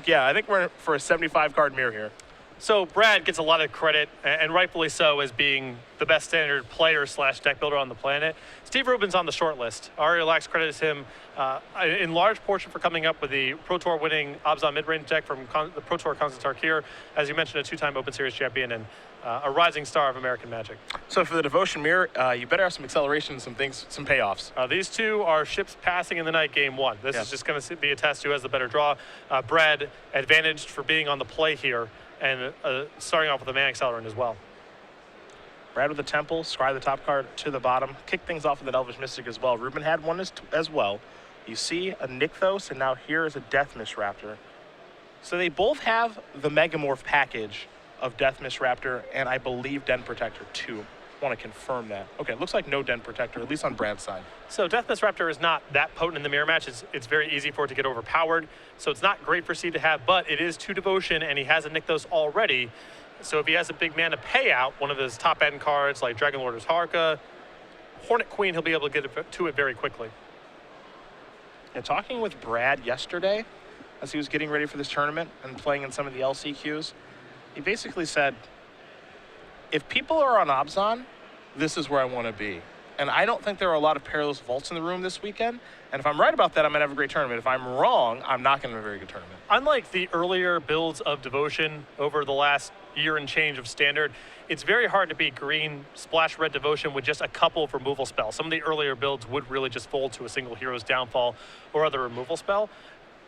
think we're for a 75 card mirror here. So Brad gets a lot of credit, and rightfully so, as being the best standard player / deck builder on the planet. Steve Rubin's on the short list. Ari Lax credits him in large portion for coming up with the Pro Tour winning Abzan mid-range deck from the Pro Tour Konstantin Tarkir, as you mentioned, a 2-time Open Series champion and a rising star of American Magic. So for the Devotion Mirror, you better have some acceleration, some payoffs. These two are ships passing in the night game 1. This is just going to be a test who has the better draw. Brad advantaged for being on the play here, and starting off with a Man Accelerant as well. Brad with the Temple, scry the top card to the bottom, kick things off with an Elvish Mystic as well. Rubin had one as well. You see a Nykthos, and now here is a Deathmist Raptor. So they both have the Megamorph package of Deathmist Raptor, and I believe Den Protector too. I want to confirm that. Okay, it looks like no Den Protector, at least on Brad's side. So Deathmist Raptor is not that potent in the mirror match. It's very easy for it to get overpowered. So it's not great for Steve to have, but it is 2 Devotion, and he has a Nykthos already. So if he has a big mana payout, one of his top-end cards like Dragon Lord Tarka, Hornet Queen, he'll be able to get to it very quickly. And talking with Brad yesterday, as he was getting ready for this tournament and playing in some of the LCQs, he basically said, if people are on Abzan, this is where I want to be. And I don't think there are a lot of perilous vaults in the room this weekend. And if I'm right about that, I'm going to have a great tournament. If I'm wrong, I'm not going to have a very good tournament. Unlike the earlier builds of Devotion over the last year and change of Standard, it's very hard to beat green splash red Devotion with just a couple of removal spells. Some of the earlier builds would really just fold to a single hero's downfall or other removal spell.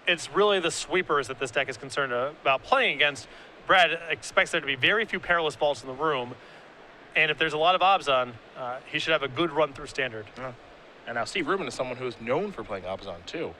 It's really the sweepers that this deck is concerned about playing against. Brad expects there to be very few perilous vaults in the room. And if there's a lot of Abzan, he should have a good run through Standard. Yeah. And now Steve Rubin is someone who is known for playing Abzan too.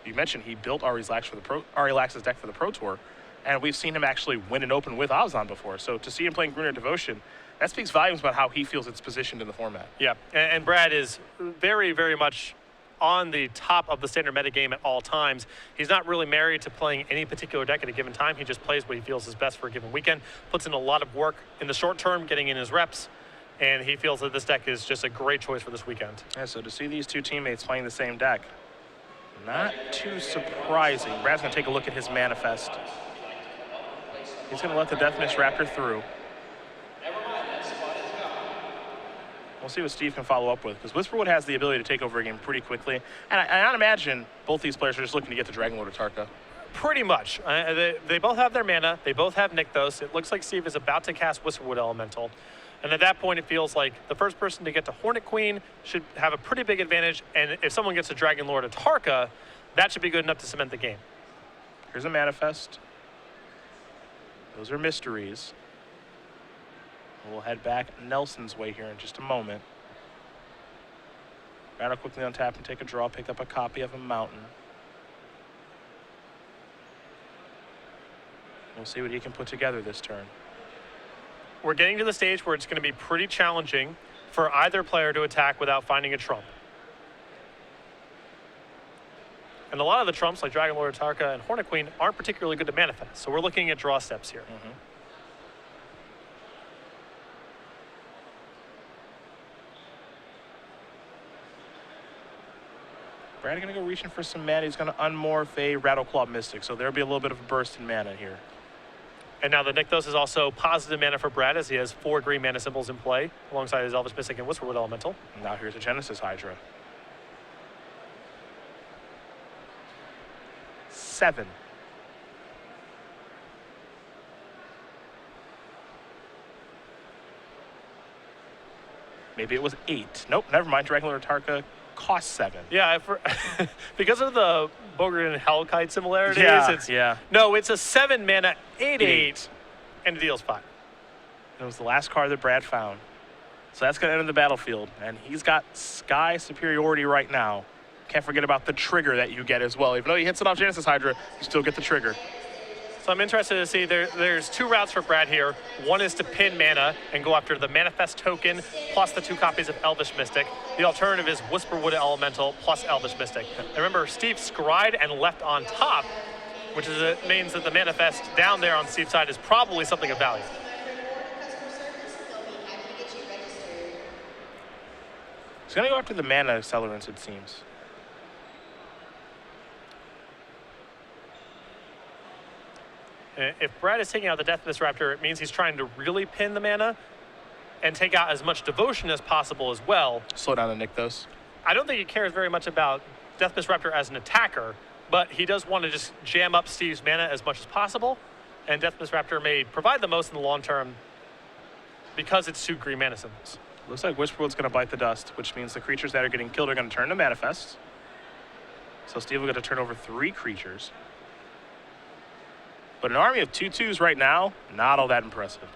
You mentioned he built Ari Lax's deck for the Pro Tour, and we've seen him actually win an Open with Abzan before. So to see him playing Green Devotion, that speaks volumes about how he feels it's positioned in the format. Yeah, and Brad is very, very much on the top of the Standard metagame at all times. He's not really married to playing any particular deck at a given time. He just plays what he feels is best for a given weekend, puts in a lot of work in the short term, getting in his reps, and he feels that this deck is just a great choice for this weekend. Yeah, so to see these two teammates playing the same deck, not too surprising. Brad's going to take a look at his manifest. He's going to let the Deathmist Raptor through. We'll see what Steve can follow up with, because Whisperwood has the ability to take over a game pretty quickly. And I imagine both these players are just looking to get the Dragon Lord of Tarka. Pretty much. They both have their mana. They both have Nykthos. It looks like Steve is about to cast Whisperwood Elemental. And at that point, it feels like the first person to get to Hornet Queen should have a pretty big advantage. And if someone gets a Dragon Lord of Tarka, that should be good enough to cement the game. Here's a manifest. Those are mysteries. We'll head back Nelson's way here in just a moment. Rattle quickly untap and take a draw, pick up a copy of a mountain. We'll see what he can put together this turn. We're getting to the stage where it's going to be pretty challenging for either player to attack without finding a trump. And a lot of the trumps, like Dragon Lord Tarka and Hornet Queen, aren't particularly good to manifest. So we're looking at draw steps here. Brad going to go reaching for some mana. He's going to unmorph a Rattleclaw Mystic, so there'll be a little bit of a burst in mana here. And now the Nykthos is also positive mana for Brad, as he has 4 green mana symbols in play, alongside his Elvish Mystic and Whisperwood Elemental. And now here's a Genesis Hydra. 7. Maybe it was 8. Nope, never mind. Dragon Lord Tarka costs 7. Yeah, because of the Bogren and Hellkite similarities. No, it's a 7 mana 8/8, and it deals 5. It was the last card that Brad found. So that's going to enter the battlefield, and he's got Sky superiority right now. Can't forget about the trigger that you get as well. Even though he hits it off Genesis Hydra, you still get the trigger. So I'm interested to see, there's 2 routes for Brad here. One is to pin mana and go after the Manifest token plus the 2 copies of Elvish Mystic. The alternative is Whisperwood Elemental plus Elvish Mystic. And remember, Steve scried and left on top, which means that the Manifest down there on Steve's side is probably something of value. He's going to go after the mana accelerants, it seems. If Brad is taking out the Death Mist Raptor, it means he's trying to really pin the mana and take out as much devotion as possible as well. Slow down the Nykthos. I don't think he cares very much about Death Mist Raptor as an attacker, but he does want to just jam up Steve's mana as much as possible, and Death Mist Raptor may provide the most in the long term because it's 2 green mana symbols. Looks like Whisperwood's going to bite the dust, which means the creatures that are getting killed are going to turn to manifests. So Steve will get to turn over 3 creatures. But an army of 2/2s right now, not all that impressive.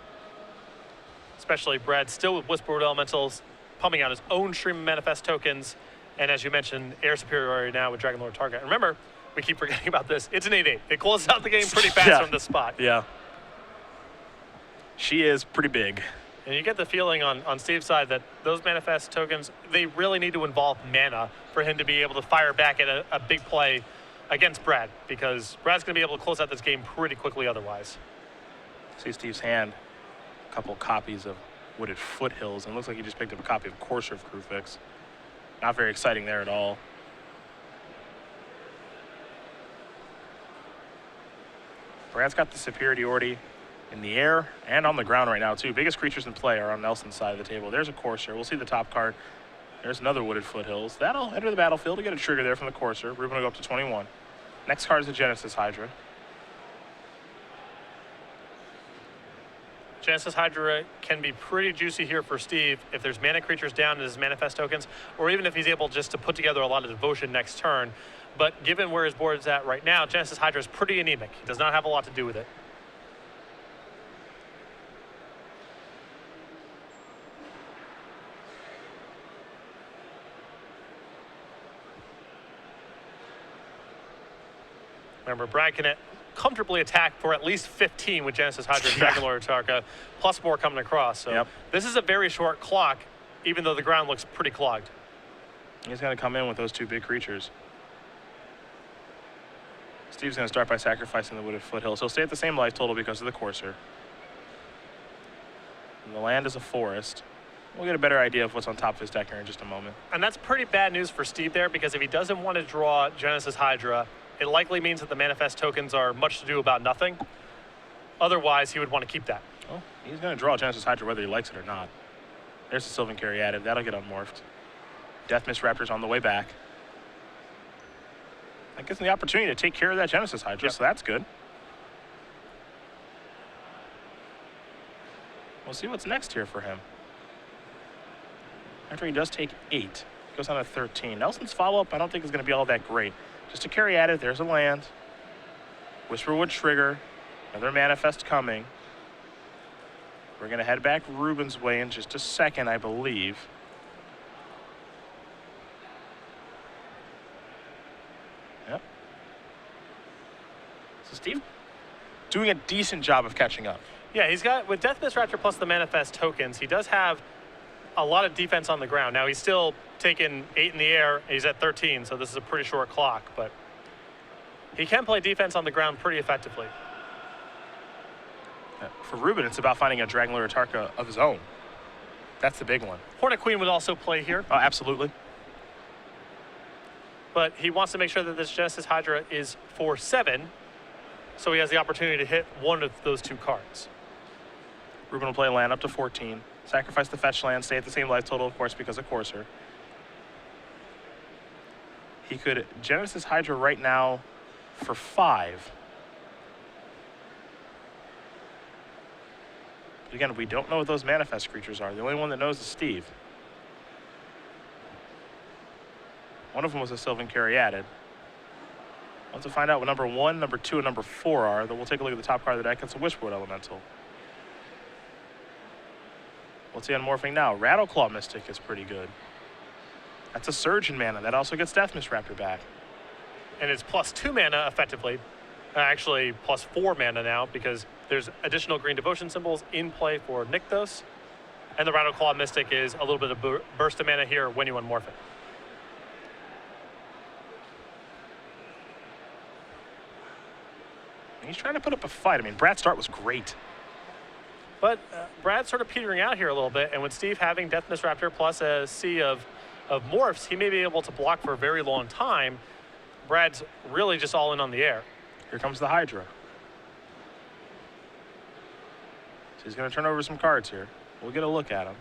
Especially Brad still with Whisperwood Elementals, pumping out his own stream of manifest tokens, and as you mentioned, air superiority now with Dragonlord Target. And remember, we keep forgetting about this. It's an 8/8. It closes out the game pretty fast from this spot. Yeah. She is pretty big. And you get the feeling on Steve's side that those manifest tokens, they really need to involve mana for him to be able to fire back at a big play against Brad, because Brad's going to be able to close out this game pretty quickly otherwise. See Steve's hand, a couple copies of Wooded Foothills, and it looks like he just picked up a copy of Courser of Krufix. Not very exciting there at all. Brad's got the superiority in the air and on the ground right now, too. Biggest creatures in play are on Nelson's side of the table. There's a Courser. We'll see the top card. There's another Wooded Foothills. That'll enter the battlefield to get a trigger there from the Courser. Rubin will go up to 21. Next card is the Genesis Hydra. Genesis Hydra can be pretty juicy here for Steve if there's mana creatures down in his manifest tokens, or even if he's able just to put together a lot of devotion next turn. But given where his board is at right now, Genesis Hydra is pretty anemic. He does not have a lot to do with it. Remember, Brad can comfortably attack for at least 15 with Genesis Hydra and Dragonlord Tarka, plus more coming across. So this is a very short clock, even though the ground looks pretty clogged. He's going to come in with those 2 big creatures. Steve's going to start by sacrificing the Wooded Foothills. He'll stay at the same life total because of the Courser. And the land is a forest. We'll get a better idea of what's on top of his deck here in just a moment. And that's pretty bad news for Steve there, because if he doesn't want to draw Genesis Hydra, it likely means that the manifest tokens are much to do about nothing. Otherwise, he would want to keep that. Well, he's going to draw Genesis Hydra whether he likes it or not. There's the Sylvan Caryatid. That'll get unmorphed. Death Mist Raptor's on the way back. That gives him the opportunity to take care of that Genesis Hydra, so that's good. We'll see what's next here for him. After he does take 8, he goes on to 13. Nelson's follow-up I don't think is going to be all that great. Just to carry at it, there's a land. Whisperwood trigger. Another manifest coming. We're going to head back Rubin's way in just a second, I believe. Yep. So Steve doing a decent job of catching up. Yeah, he's got, with Death Mist Raptor plus the manifest tokens, he does have a lot of defense on the ground. Now, he's still taking 8 in the air. He's at 13, so this is a pretty short clock, but he can play defense on the ground pretty effectively. For Rubin, it's about finding a Dragonlord Tarka of his own. That's the big one. Hornet Queen would also play here. Oh, absolutely. But he wants to make sure that this Genesis Hydra is 4/7, so he has the opportunity to hit one of those 2 cards. Rubin will play land up to 14. Sacrifice the fetch land, stay at the same life total, of course, because of Courser. He could Genesis Hydra right now for 5. But again, we don't know what those manifest creatures are. The only one that knows is Steve. One of them was a Sylvan Caryatid. We'll have to find out what number 1, number 2, and number 4 are. Then we'll take a look at the top card of the deck. It's a Wishwood Elemental. What's he unmorphing now? Rattleclaw Mystic is pretty good. That's a surge in mana. That also gets Death Mist Raptor back. And it's plus 2 mana effectively. Actually, plus 4 mana now, because there's additional green devotion symbols in play for Nykthos. And the Rattleclaw Mystic is a little bit of burst of mana here when you unmorph it. He's trying to put up a fight. I mean, Brad's start was great. But Brad's sort of petering out here a little bit, and with Steve having Death Mist Raptor plus a sea of morphs, he may be able to block for a very long time. Brad's really just all in on the air. Here comes the Hydra. he's going to turn over some cards here. We'll get a look at them.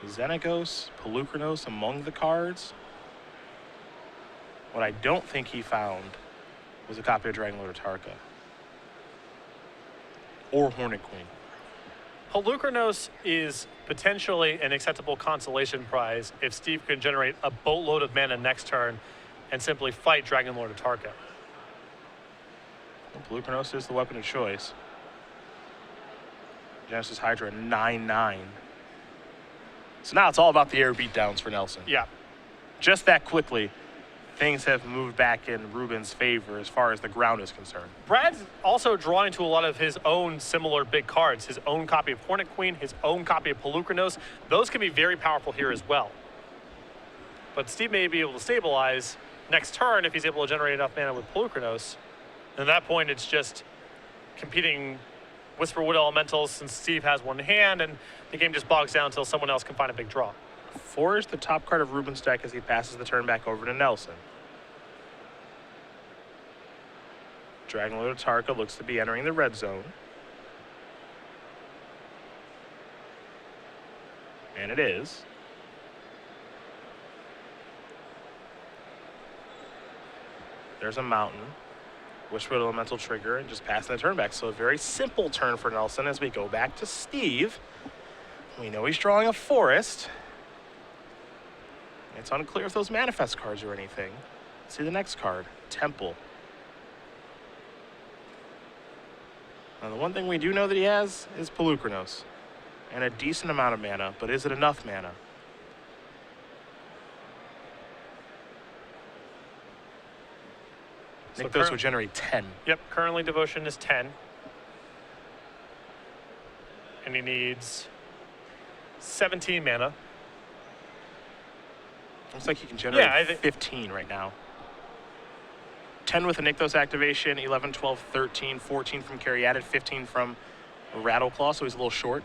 Xenagos, Pelucranos among the cards. What I don't think he found was a copy of Dragonlord Tarka. Or Hornet Queen. Pelucranos is potentially an acceptable consolation prize if Steve can generate a boatload of mana next turn and simply fight Dragonlord Tarka. Well, Pelucranos is the weapon of choice. Genesis Hydra 9/9. So now it's all about the air beatdowns for Nelson. Yeah. Just that quickly, things have moved back in Rubin's favor as far as the ground is concerned. Brad's also drawing to a lot of his own similar big cards. His own copy of Hornet Queen, his own copy of Pelucranos. Those can be very powerful here as well. But Steve may be able to stabilize next turn if he's able to generate enough mana with Pelucranos. And at that point, it's just competing Whisperwood Elementals since Steve has one hand, and the game just bogs down until someone else can find a big draw. 4 is the top card of Rubin's deck as he passes the turn back over to Nelson. Dragonlord Tarka looks to be entering the red zone. And it is. There's a mountain. Whisperwood Elemental trigger and just passing the turn back. So a very simple turn for Nelson as we go back to Steve. We know he's drawing a forest. It's unclear if those manifest cards or anything. Let's see the next card, Temple. Now the one thing we do know that he has is Pelucranos. And a decent amount of mana, but is it enough mana? Nykthos would generate 10. Yep, currently Devotion is 10. And he needs 17 mana. Looks like he can generate Yeah, 15 right now. 10 with a Nykthos activation, 11, 12, 13, 14 from Caryatid, 15 from Rattleclaw, so he's a little short.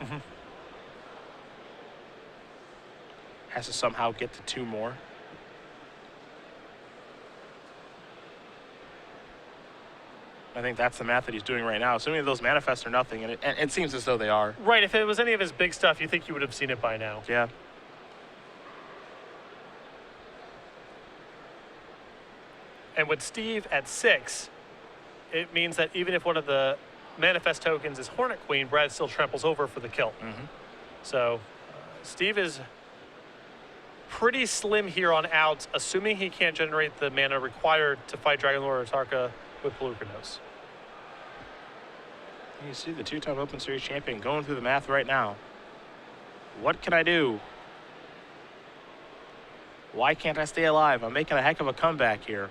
Has to somehow get to 2 more. I think that's the math that he's doing right now. Assuming those manifests are nothing, and it seems as though they are. Right, if it was any of his big stuff, you think you would have seen it by now. Yeah. And with Steve at 6, it means that even if one of the manifest tokens is Hornet Queen, Brad still tramples over for the kill. So Steve is pretty slim here on outs, assuming he can't generate the mana required to fight Dragonlord Tarka with Pelucranos. You see the 2-time Open Series champion going through the math right now. What can I do? Why can't I stay alive? I'm making a heck of a comeback here.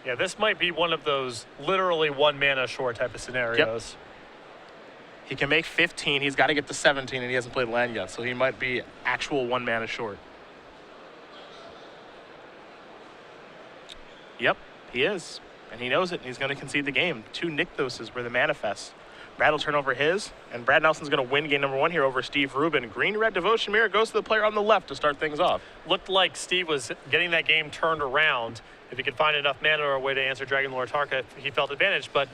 Yeah, this might be one of those literally 1 mana short type of scenarios. Yep. He can make 15. He's got to get to 17, and he hasn't played land yet, so he might be actual 1 mana short. Yep, he is. And he knows it, and he's going to concede the game. 2 Nykthoses were the manifest. Brad will turn over his, and Brad Nelson's going to win game number 1 here over Steve Rubin. Green-red Devotion Mirror goes to the player on the left to start things off. Looked like Steve was getting that game turned around. If he could find enough mana or a way to answer Dragonlord Tarka, he felt advantage. But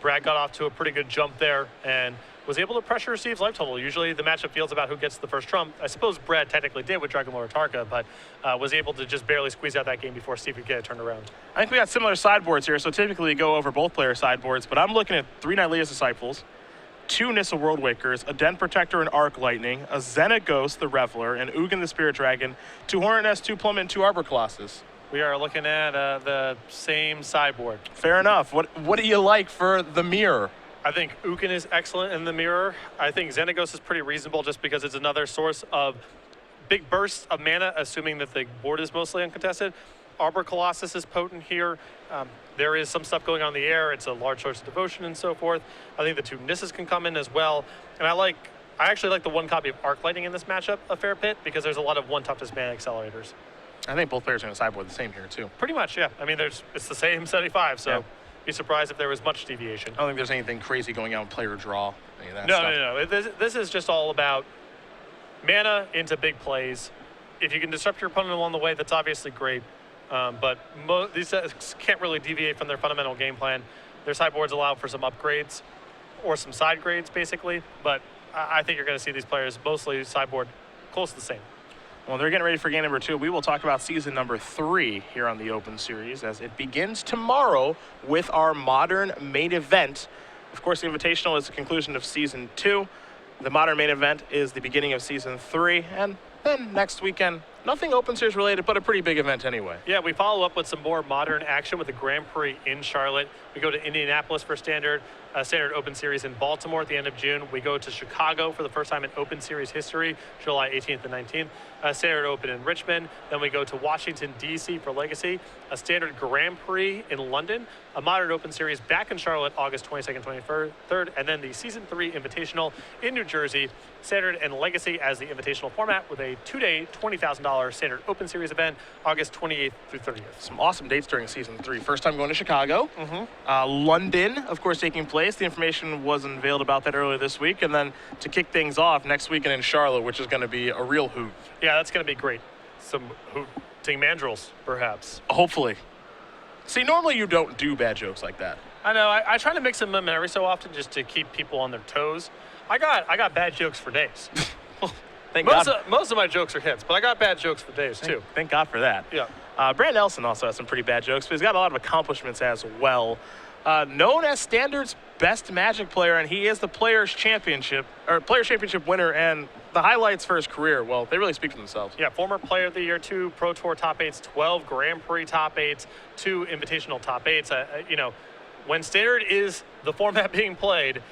Brad got off to a pretty good jump there and was able to pressure Steve's life total. Usually the matchup feels about who gets the first trump. I suppose Brad technically did with Dragonlord Tarka, but was able to just barely squeeze out that game before Steve could get it turned around. I think we got similar sideboards here, so typically we go over both player sideboards, but I'm looking at 3 Nylea's Disciples, 2 Nissa Worldwakers, a Den Protector and Arc Lightning, a Xenagos the Reveler, and Ugin the Spirit Dragon, 2 Hornet Nest, 2 Plummet, and 2 Arbor Colossus. We are looking at the same sideboard. Fair enough. What do you like for the mirror? I think Ugin is excellent in the mirror. I think Xenagos is pretty reasonable just because it's another source of big bursts of mana, assuming that the board is mostly uncontested. Arbor Colossus is potent here. There is some stuff going on in the air. It's a large source of devotion and so forth. I think the 2 Nissas can come in as well. And I actually like the 1 copy of Arc Lightning in this matchup a fair bit because there's a lot of 1 toughness mana accelerators. I think both players are going to sideboard the same here, too. Pretty much, yeah. I mean, it's the same 75, so be surprised if there was much deviation. I don't think there's anything crazy going on with player draw. Any of that No, stuff. no. This is just all about mana into big plays. If you can disrupt your opponent along the way, that's obviously great. But these sets can't really deviate from their fundamental game plan. Their sideboards allow for some upgrades or some side grades, basically. But I think you're going to see these players mostly sideboard close to the same. Well, they're getting ready for game number 2. We will talk about season number 3 here on the Open Series as it begins tomorrow with our modern main event. Of course, the Invitational is the conclusion of season 2. The modern main event is the beginning of season 3. And then next weekend, nothing Open Series related, but a pretty big event anyway. Yeah, we follow up with some more modern action with the Grand Prix in Charlotte. We go to Indianapolis for Standard Open Series in Baltimore at the end of June. We go to Chicago for the first time in Open Series history, July 18th and 19th. Standard Open in Richmond. Then we go to Washington, D.C. for Legacy. A Standard Grand Prix in London. A Modern Open Series back in Charlotte, August 22nd, 23rd. And then the Season 3 Invitational in New Jersey. Standard and Legacy as the Invitational format with a 2-day, $20,000 Standard Open Series event, August 28th through 30th. Some awesome dates during season 3. First time going to Chicago. London, of course, taking place. The information was unveiled about that earlier this week. And then to kick things off next weekend in Charlotte, which is going to be a real hoot. Yeah, that's going to be great. Some hooting mandrels, perhaps. Hopefully. See, normally you don't do bad jokes like that. I know. I try to mix them in every so often just to keep people on their toes. I got bad jokes for days. Most of my jokes are hits, but I got bad jokes for days, too. Thank God for that. Yeah. Brad Nelson also has some pretty bad jokes, but he's got a lot of accomplishments as well. Known as Standard's best Magic player, and he is the Players' Championship winner, and the highlights for his career, well, they really speak for themselves. Yeah, former Player of the Year, 2 Pro Tour top 8s, 12 Grand Prix top 8s, 2 Invitational top 8s. When Standard is the format being played,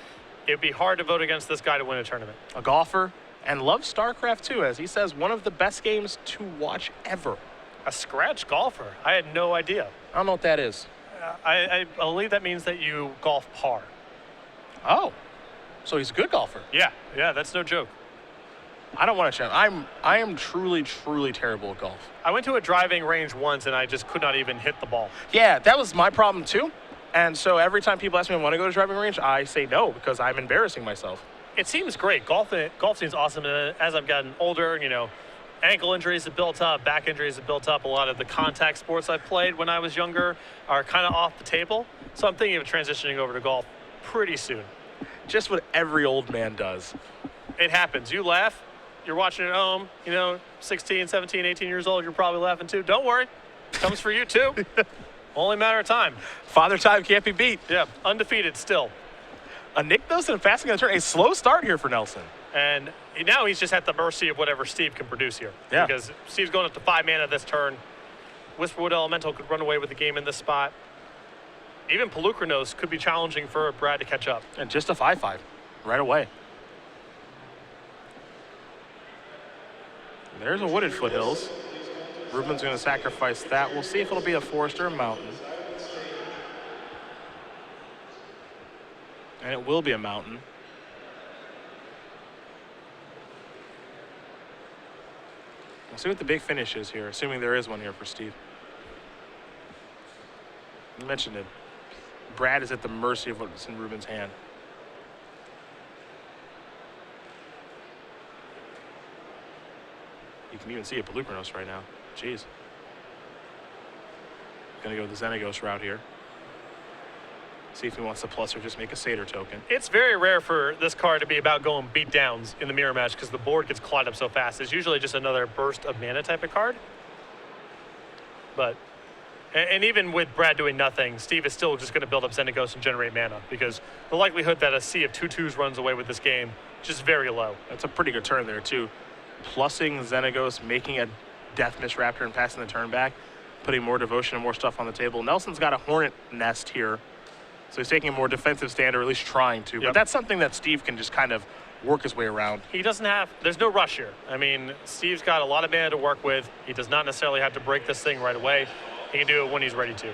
it'd be hard to vote against this guy to win a tournament. A golfer, and loves StarCraft too, as he says, one of the best games to watch ever. A scratch golfer? I had no idea. I don't know what that is. I believe that means that you golf par. Oh, so he's a good golfer. Yeah, that's no joke. I don't want to challenge. I am truly, truly terrible at golf. I went to a driving range once, and I just could not even hit the ball. Yeah, that was my problem too. And so every time people ask me if I want to go to driving range, I say no because I'm embarrassing myself. It seems great. Golf seems awesome. And as I've gotten older, ankle injuries have built up, back injuries have built up. A lot of the contact sports I played when I was younger are kind of off the table. So I'm thinking of transitioning over to golf pretty soon. Just what every old man does. It happens. You laugh. You're watching at home, 16, 17, 18 years old. You're probably laughing too. Don't worry. It comes for you too. Only a matter of time. Father time can't be beat. Yeah, undefeated still. A Nick Nelson passing on the turn. A slow start here for Nelson. And now he's just at the mercy of whatever Steve can produce here. Yeah. Because Steve's going up to 5 mana this turn. Whisperwood Elemental could run away with the game in this spot. Even Pelucranos could be challenging for Brad to catch up. And just a 5/5 right away. There's a Wooded Foothills. Rubin's going to sacrifice that. We'll see if it'll be a forest or a mountain. And it will be a mountain. We'll see what the big finish is here, assuming there is one here for Steve. You mentioned it. Brad is at the mercy of what's in Rubin's hand. You can even see a Pelucranos right now. Jeez. Gonna go the Xenagos route here. See if he wants to plus or just make a Satyr token. It's very rare for this card to be about going beat downs in the mirror match because the board gets clogged up so fast. It's usually just another burst of mana type of card. But, and even with Brad doing nothing, Steve is still just going to build up Xenagos and generate mana because the likelihood that a sea of 2/2s runs away with this game is just very low. That's a pretty good turn there too. Plussing Xenagos, making a Death Mist Raptor and passing the turn back, putting more devotion and more stuff on the table. Nelson's got a Hornet Nest here. So he's taking a more defensive stand, or at least trying to. But that's something that Steve can just kind of work his way around. He doesn't have, there's no rush here. I mean, Steve's got a lot of mana to work with. He does not necessarily have to break this thing right away. He can do it when he's ready to.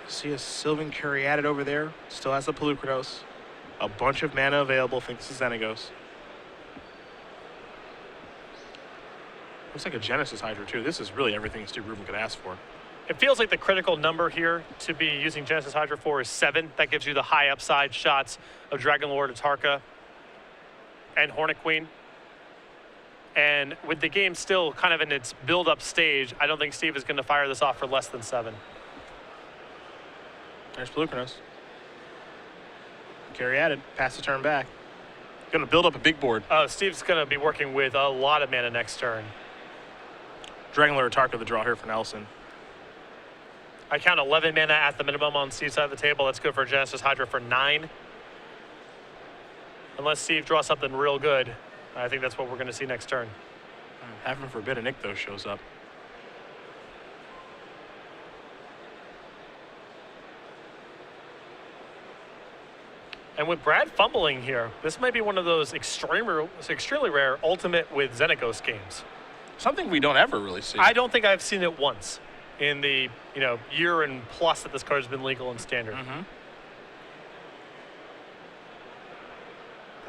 See a Sylvan Caryatid over there. Still has the Pelucranos. A bunch of mana available. Think this is Xenagos. Looks like a Genesis Hydra too. This is really everything Steve Rubin could ask for. It feels like the critical number here to be using Genesis Hydra for is 7. That gives you the high upside shots of Dragon Lord, Atarka, and Hornet Queen. And with the game still kind of in its build-up stage, I don't think Steve is going to fire this off for less than 7. There's Pelucranos. Carry added. Pass the turn back. Going to build up a big board. Steve's going to be working with a lot of mana next turn. Dragon Lord Atarka the draw here for Nelson. I count 11 mana at the minimum on Steve's side of the table. That's good for Genesis Hydra for 9. Unless Steve draws something real good, I think that's what we're going to see next turn. Heaven forbid a Nykthos shows up. And with Brad fumbling here, this might be one of those extremely rare Ultimate with Xenagos games. Something we don't ever really see. I don't think I've seen it once in the year and plus that this card has been legal in Standard.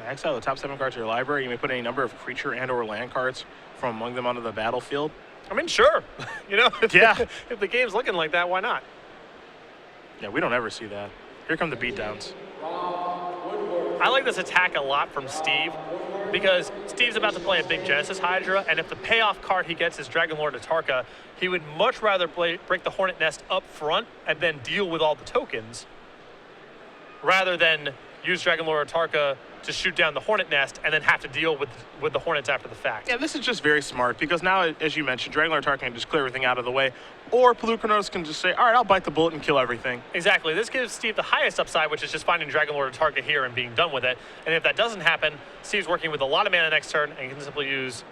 Exile the top 7 cards of your library. You may put any number of creature and or land cards from among them onto the battlefield. I mean, sure. Yeah. If the game's looking like that, why not? Yeah, we don't ever see that. Here come the beatdowns. I like this attack a lot from Steve because Steve's about to play a big Genesis Hydra, and if the payoff card he gets is Dragon Lord Atarka, he would much rather break the Hornet Nest up front and then deal with all the tokens rather than use Dragon Lord Atarka to shoot down the Hornet Nest and then have to deal with the Hornets after the fact. Yeah, this is just very smart because now, as you mentioned, Dragon Lord Atarka can just clear everything out of the way, or Pelucranos can just say, all right, I'll bite the bullet and kill everything. Exactly. This gives Steve the highest upside, which is just finding Dragon Lord Atarka here and being done with it. And if that doesn't happen, Steve's working with a lot of mana next turn and can simply use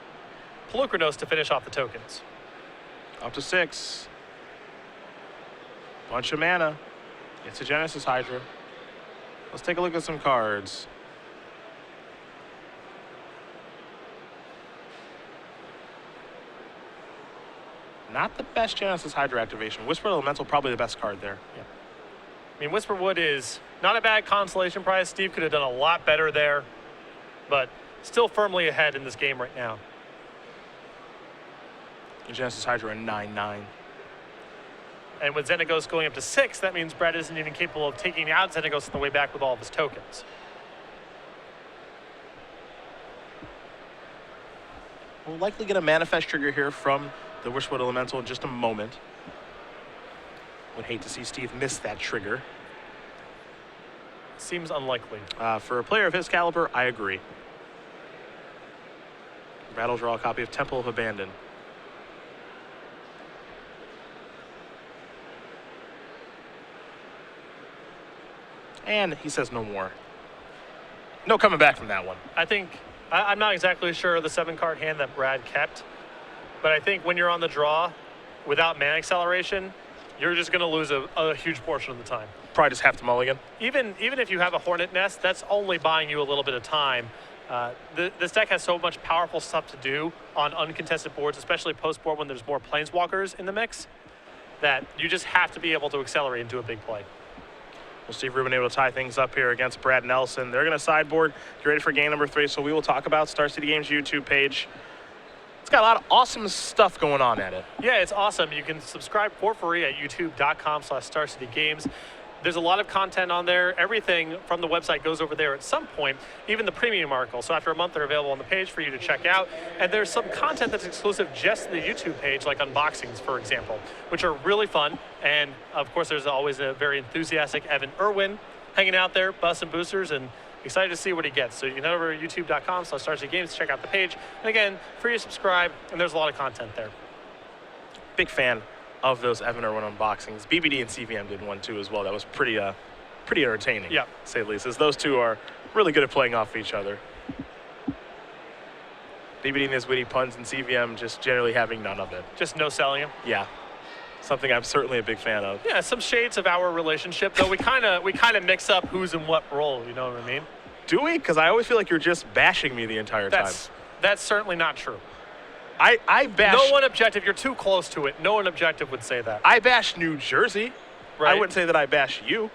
Pelucranos to finish off the tokens. Up to 6. Bunch of mana. It's a Genesis Hydra. Let's take a look at some cards. Not the best Genesis Hydra activation. Whisper Elemental, probably the best card there. Yeah. I mean, Whisperwood is not a bad consolation prize. Steve could have done a lot better there, but still firmly ahead in this game right now. Genesis Hydra a 9/9. And with Xenagos going up to 6, that means Brad isn't even capable of taking out Xenagos on the way back with all of his tokens. We'll likely get a Manifest trigger here from the Wishwood Elemental in just a moment. Would hate to see Steve miss that trigger. Seems unlikely. For a player of his caliber, I agree. Battle draw a copy of Temple of Abandon. And he says no more. No coming back from that one. I think, I'm not exactly sure of the 7-card hand that Brad kept, but I think when you're on the draw without mana acceleration, you're just going to lose a huge portion of the time. Probably just have to mulligan. Even if you have a Hornet Nest, that's only buying you a little bit of time. This deck has so much powerful stuff to do on uncontested boards, especially post-board when there's more Planeswalkers in the mix, that you just have to be able to accelerate into a big play. Well, Steve Rubin able to tie things up here against Brad Nelson. They're going to sideboard. Get ready for game number 3. So we will talk about Star City Games YouTube page. It's got a lot of awesome stuff going on at it. Yeah, it's awesome. You can subscribe for free at youtube.com/StarCityGames. There's a lot of content on there. Everything from the website goes over there at some point, even the premium articles. So after a month, they're available on the page for you to check out. And there's some content that's exclusive just to the YouTube page, like unboxings, for example, which are really fun. And of course, there's always a very enthusiastic Evan Irwin hanging out there, busting boosters, and excited to see what he gets. So you can head over to youtube.com/StarCityGames, check out the page. And again, free to subscribe, and there's a lot of content there. Big fan of those Evan Irwin unboxings. BBD and CVM did one too as well. That was pretty entertaining, yeah, to say the least, as those two are really good at playing off each other. BBD and his witty puns, and CVM just generally having none of it. Just no selling him. Yeah, something I'm certainly a big fan of. Yeah, some shades of our relationship, though we kind of mix up who's in what role. You know what I mean? Do we? Because I always feel like you're just bashing me the entire time. That's certainly not true. I bash. No one objective. You're too close to it. No one objective would say that. I bash New Jersey. Right. I wouldn't say that I bash you.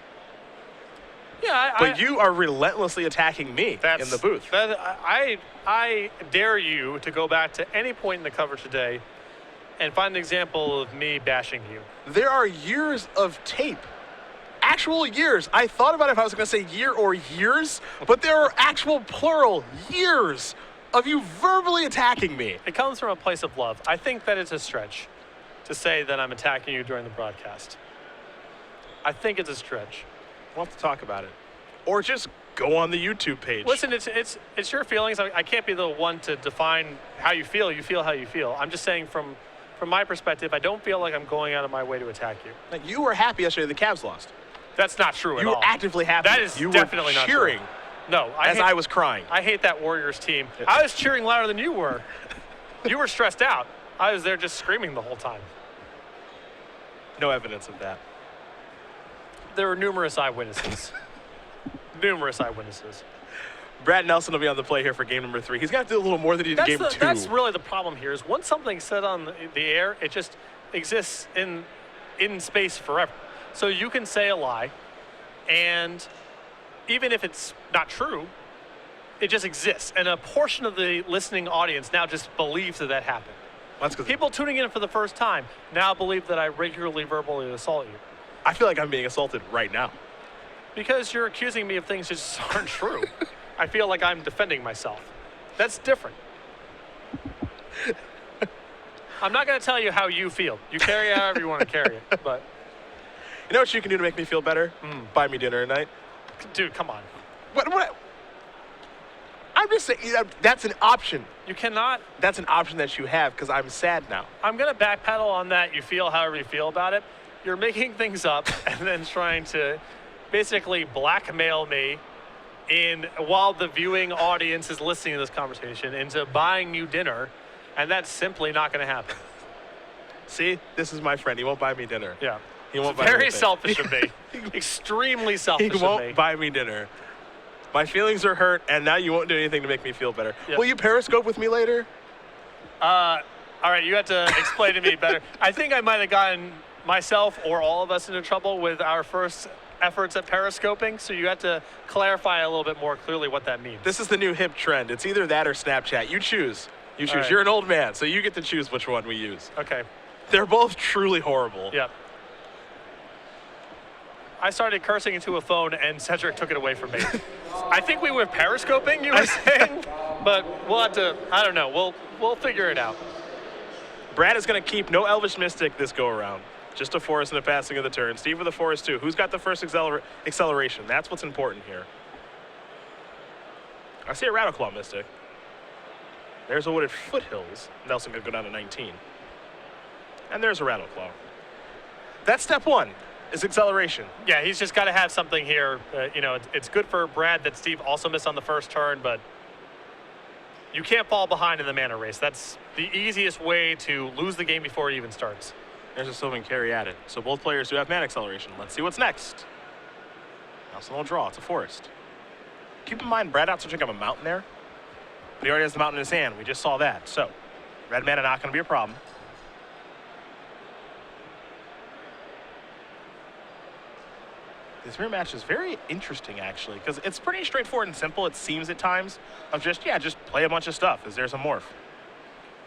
Yeah, but you are relentlessly attacking me in the booth. I dare you to go back to any point in the coverage today and find an example of me bashing you. There are years of tape. Actual years. I thought about if I was going to say year or years, but there are actual plural years of you verbally attacking me. It comes from a place of love. I think that it's a stretch to say that I'm attacking you during the broadcast. I think it's a stretch. We'll have to talk about it. Or just go on the YouTube page. Listen, it's your feelings. I can't be the one to define how you feel. You feel how you feel. I'm just saying from my perspective, I don't feel like I'm going out of my way to attack you. Like, you were happy yesterday the Cavs lost. That's not true at You all. were actively happy. That is you definitely were not cheering true. No, I was crying. I hate that Warriors team. I was cheering louder than you were. You were stressed out. I was there just screaming the whole time. No evidence of that. There were numerous eyewitnesses. Numerous eyewitnesses. Brad Nelson will be on the play here for game number 3. He's got to do a little more than he did in game 2. That's really the problem here is once something's said on the air, it just exists in space forever. So you can say a lie, and even if it's not true, it just exists. And a portion of the listening audience now just believes that happened. That's because People tuning in for the first time now believe that I regularly verbally assault you. I feel like I'm being assaulted right now. Because you're accusing me of things that just aren't true. I feel like I'm defending myself. That's different. I'm not going to tell you how you feel. You carry it however you want to carry it. But You know what you can do to make me feel better? Buy me dinner tonight. dude, come on. What? I'm just saying, that's an option. You cannot. That's an option that you have because I'm sad now. I'm going to backpedal on that. You feel however you feel about it. You're making things up and then trying to basically blackmail me while the viewing audience is listening to this conversation into buying you dinner, and that's simply not going to happen. See, this is my friend. He won't buy me dinner. Yeah. He won't It's buy me very dinner. selfish of me. Extremely selfish He of me. won't buy me dinner. My feelings are hurt, and now you won't do anything to make me feel better. Yep. Will you Periscope with me later? All right, you have to explain to me better. I think I might have gotten myself or all of us into trouble with our first efforts at periscoping, so you have to clarify a little bit more clearly what that means. This is the new hip trend. It's either that or Snapchat. You choose. You choose. right. You're an old man, so you get to choose which one we use. Okay. They're both truly horrible. Yep. I started cursing into a phone, and Cedric took it away from me. I think we were periscoping, you were saying, but we'll have to. I don't know. We'll figure it out. Brad is going to keep no Elvish Mystic this go-around. Just a Forest and a passing of the turn. Steve with a Forest, too. Who's got the first acceleration? That's what's important here. I see a Rattleclaw Mystic. There's a Wooded Foothills. Nelson could go down to 19. And there's a Rattleclaw. That's step 1, is acceleration. Yeah, he's just got to have something here. It's good for Brad that Steve also missed on the first turn, but you can't fall behind in the mana race. That's the easiest way to lose the game before it even starts. There's a Sylvan Carry added. So both players do have mana acceleration. Let's see what's next. Nelson will draw. It's a Forest. Keep in mind, Brad not switching up a mountain there. But he already has the mountain in his hand. We just saw that. So, red mana not going to be a problem. This mirror match is very interesting, actually, because it's pretty straightforward and simple, it seems at times, of just play a bunch of stuff as there's a morph.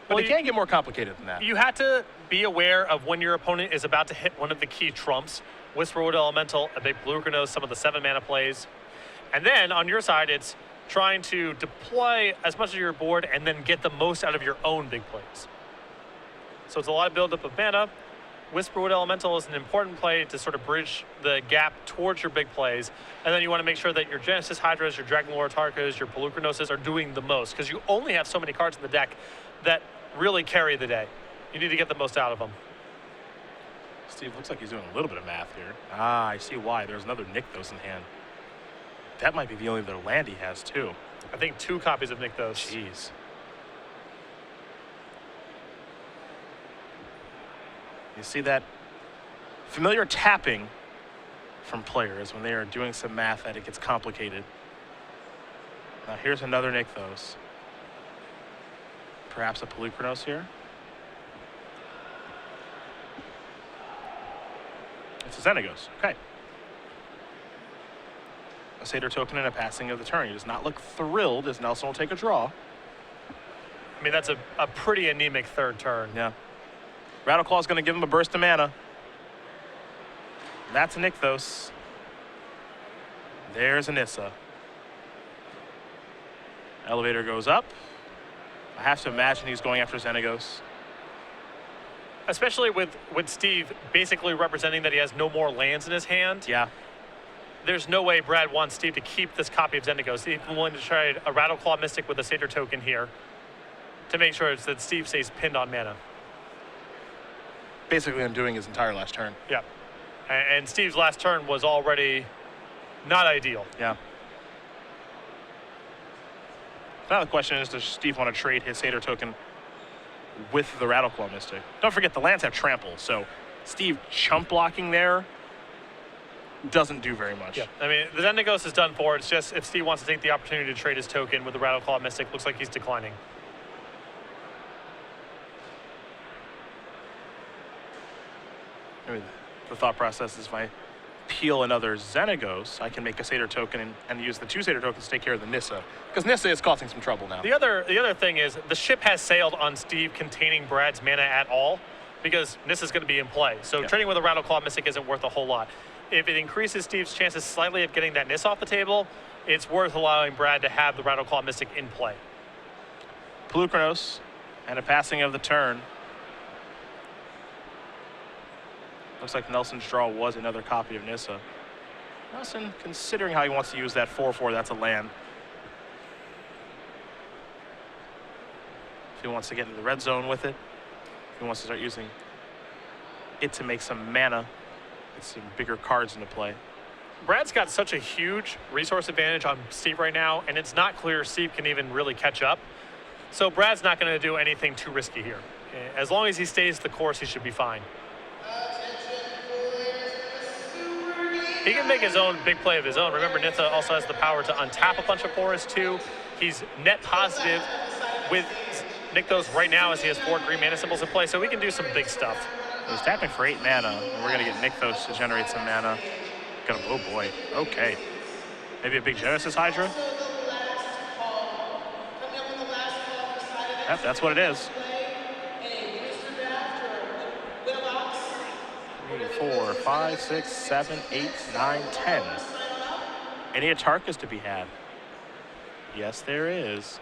But Well, it can get more complicated than that. You have to be aware of when your opponent is about to hit one of the key trumps. Whisperwood Elemental, a big blue knows some of the 7 mana plays. And then on your side, it's trying to deploy as much of your board and then get the most out of your own big plays. So it's a lot of buildup of mana. Whisperwood Elemental is an important play to sort of bridge the gap towards your big plays. And then you want to make sure that your Genesis Hydras, your Dragon Lord Tarkas, your Pelucranoses are doing the most, because you only have so many cards in the deck that really carry the day. You need to get the most out of them. Steve looks like he's doing a little bit of math here. Ah, I see why. There's another Nykthos in hand. That might be the only other land he has, too. I think 2 copies of Nykthos. Jeez. You see that familiar tapping from players when they are doing some math that it gets complicated. Now here's another Nykthos. Perhaps a Pelucranos here. It's a Xenagos. Okay. A Satyr token and a passing of the turn. He does not look thrilled as Nelson will take a draw. I mean, that's a pretty anemic third turn. Yeah. Rattle Claw is going to give him a burst of mana. That's a Nykthos. There's a Nissa. Elevator goes up. I have to imagine he's going after Xenagos. Especially with Steve basically representing that he has no more lands in his hand. Yeah. There's no way Brad wants Steve to keep this copy of Xenagos. He's willing to trade a Rattleclaw Mystic with a Satyr token here to make sure that Steve stays pinned on mana. Basically undoing his entire last turn. Yeah. And Steve's last turn was already not ideal. Yeah. Now the question is, does Steve want to trade his Satyr token with the Rattleclaw Mystic? Don't forget, the lands have trample, so Steve chump blocking there doesn't do very much. Yeah, I mean, the Xenagos is done for. It's just if Steve wants to take the opportunity to trade his token with the Rattleclaw Mystic, looks like he's declining. I mean, the thought process is if I peel another Xenagos, I can make a Satyr token and use the 2 Satyr tokens to take care of the Nissa. Because Nissa is causing some trouble now. The other thing is the ship has sailed on Steve containing Brad's mana at all because Nissa's going to be in play. So trading with a Rattleclaw Mystic isn't worth a whole lot. If it increases Steve's chances slightly of getting that Nissa off the table, it's worth allowing Brad to have the Rattleclaw Mystic in play. Polukranos and a passing of the turn. Looks like Nelson's draw was another copy of Nissa. Nelson, considering how he wants to use that 4/4, that's a land. If he wants to get into the red zone with it, if he wants to start using it to make some mana, get some bigger cards into play. Brad's got such a huge resource advantage on Steve right now, and it's not clear Steve can even really catch up. So Brad's not going to do anything too risky here. As long as he stays the course, he should be fine. He can make his own big play of his own. Remember, Nissa also has the power to untap a bunch of forests too. He's net positive with Nykthos right now as he has 4 green mana symbols in play, so he can do some big stuff. He's tapping for 8 mana, and we're going to get Nykthos to generate some mana. Oh boy, okay. Maybe a big Genesis Hydra? Yep, that's what it is. 3, 4, 5, 6, 7, 8, 9, 10. Any Atarkas to be had? Yes, there is.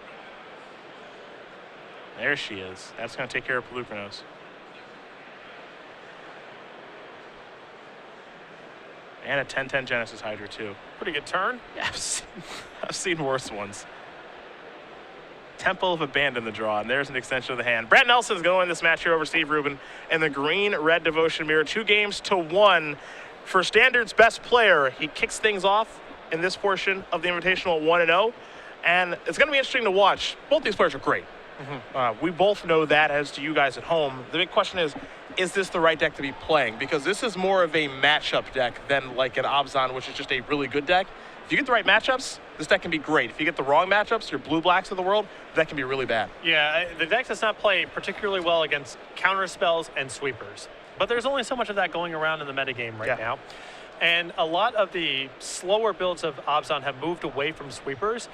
There she is. That's going to take care of Polukranos. And a 10/10 Genesis Hydra, too. Pretty good turn. Yeah, I've seen worse ones. Temple of Abandon the draw, and there's an extension of the hand. Brett Nelson's going to win this match here over Steve Rubin in the green-red Devotion Mirror. 2-1 for Standard's best player. He kicks things off in this portion of the Invitational 1-0, and it's going to be interesting to watch. Both these players are great. We both know that, as to you guys at home. The big question is this the right deck to be playing? Because this is more of a matchup deck than like an Abzan, which is just a really good deck. If you get the right matchups, this deck can be great. If you get the wrong matchups, your blue-blacks of the world, that can be really bad. Yeah, the deck does not play particularly well against counter spells and sweepers. But there's only so much of that going around in the metagame right now. And a lot of the slower builds of Abzan have moved away from sweepers